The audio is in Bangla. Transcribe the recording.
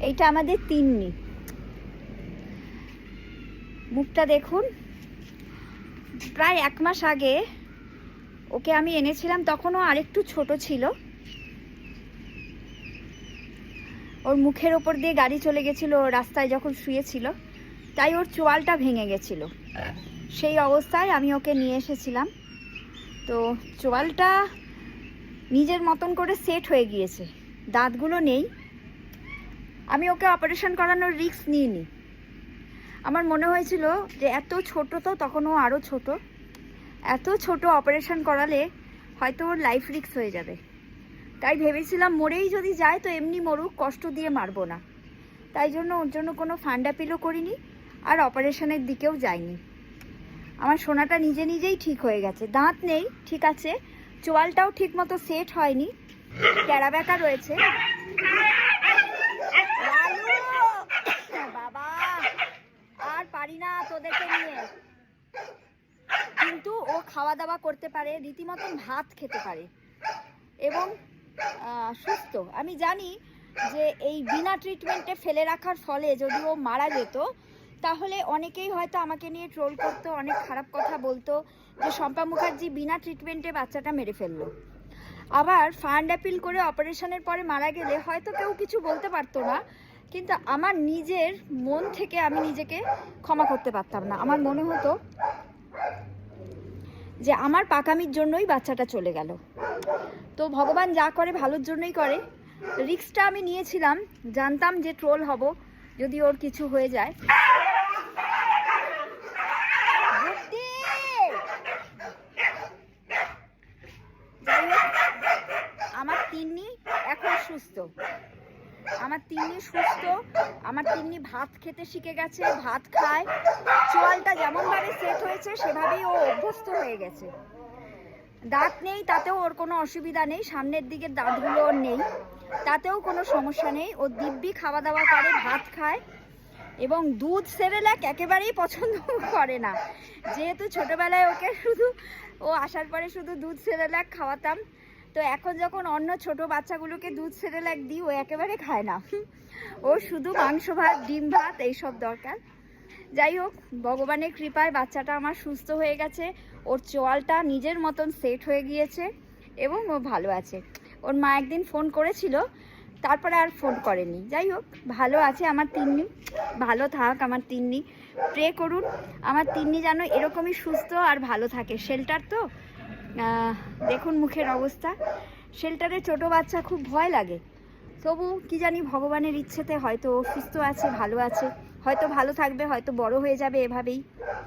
এইটা আমাদের তিন্নি, মুখটা দেখুন। প্রায় 1 মাস আগে ওকে আমি এনেছিলাম, তখনও আরেকটু ছোট ছিল। ওর মুখের ওপর দিয়ে গাড়ি চলে গেছিল রাস্তায় যখন শুয়েছিল, তাই ওর চোয়ালটা ভেঙে গেছিল। সেই অবস্থায় আমি ওকে নিয়ে এসেছিলাম। তো চোয়ালটা নিজের মতন করে সেট হয়ে গিয়েছে, দাঁতগুলো নেই। আমি ওকে অপারেশন করানোর রিস্ক নিইনি। আমার মনে হয়েছিল যে এত ছোট, তো তখন ও আরও ছোট, এত ছোট অপারেশন করালে হয়তো ওর লাইফ রিস্ক হয়ে যাবে। তাই ভেবেছিলাম মরেই যদি যায় তো এমনি মরুক, কষ্ট দিয়ে মারবো না। তাই জন্য ওর জন্য কোনো ফান্ড অ্যাপিলও করিনি, আর অপারেশনের দিকেও যাইনি। আমার সোনাটা নিজে নিজেই ঠিক হয়ে গেছে। দাঁত নেই ঠিক আছে, চোয়ালটাও ঠিক মতো সেট হয়নি, ট্যাড়া ব্যাকা রয়েছে। বাবা আর পারি না তোদেরকে নিয়ে। কিন্তু ও খাওয়া দাওয়া করতে পারে, রীতিমতন ভাত খেতে পারে এবং সুস্থ। আমি জানি যে এই বিনা ট্রিটমেন্টে ফেলে রাখার ফলে যদি ও মারা যেত, তাহলে অনেকেই হয়তো আমাকে নিয়ে ট্রোল করতো, অনেক খারাপ কথা বলতো যে শম্পা মুখার্জি বিনা ট্রিটমেন্টে বাচ্চাটা মেরে ফেললো। আবার ফান্ড অ্যাপিল করে অপারেশনের পরে মারা গেলে হয়তো কেউ কিছু বলতে পারতো না, কিন্তু আমার নিজের মন থেকে আমি নিজেকে ক্ষমা করতে পারতাম না। আমার মনে হতো যে আমার পাকামির জন্যই বাচ্চাটা চলে গেল। তো ভগবান যা করে ভালোর জন্যই করে। রিস্কটা আমি নিয়েছিলাম, জানতাম যে ট্রোল হব যদি ওর কিছু হয়ে যায়। আমার তিন্নি এখন সুস্থ, আমার তিন্নি সুস্থ। আমার তিন্নি ভাত খেতে শিখে গেছে, ভাত খায়। চোয়ালটা যেমনভাবে সেট হয়েছে সেভাবেই ও অভ্যস্ত হয়ে গেছে। দাঁত নেই তাতেও ওর কোনো অসুবিধা নেই, সামনের দিকের দাঁতগুলো ওর নেই, তাতেও কোনো সমস্যা নেই। ও দিব্যি খাওয়া দাওয়া করে, ভাত খায় এবং দুধ সেরেলাক একেবারেই পছন্দ করে না। যেহেতু ছোটোবেলায় ওকে ও আসার পরে শুধু দুধ সেরেলাক খাওয়াতাম, তো এখন যখন অন্য ছোট বাচ্চাগুলোকে দুধ সেরেলাক দিই ও একেবারে খায় না। ও শুধু মাংস ভাত, ডিম ভাত এইসব দরকার। যাই হোক, ভগবানের কৃপায় বাচ্চাটা আমার সুস্থ হয়ে গেছে। ওর চোয়ালটা নিজের মতন সেট হয়ে গিয়েছে এবং ও ভালো আছে। ওর মা একদিন ফোন করেছিল, তারপরে আর ফোন করেনি। যাই হোক, ভালো আছে আমার তিন্নি, ভালো থাক আমার তিন্নি। প্রে করুন আমার তিন্নি যেন এরকমই সুস্থ আর ভালো থাকে। শেল্টার তো দেখুন মুখের অবস্থা। শেল্টারে ছোট বাচ্চা খুব ভয় লাগে, তবু কি জানি ভগবানের ইচ্ছেতে হয়তো সুস্থ আছে, ভালো আছে, হয়তো ভালো থাকবে, হয়তো বড় হয়ে যাবে এভাবেই।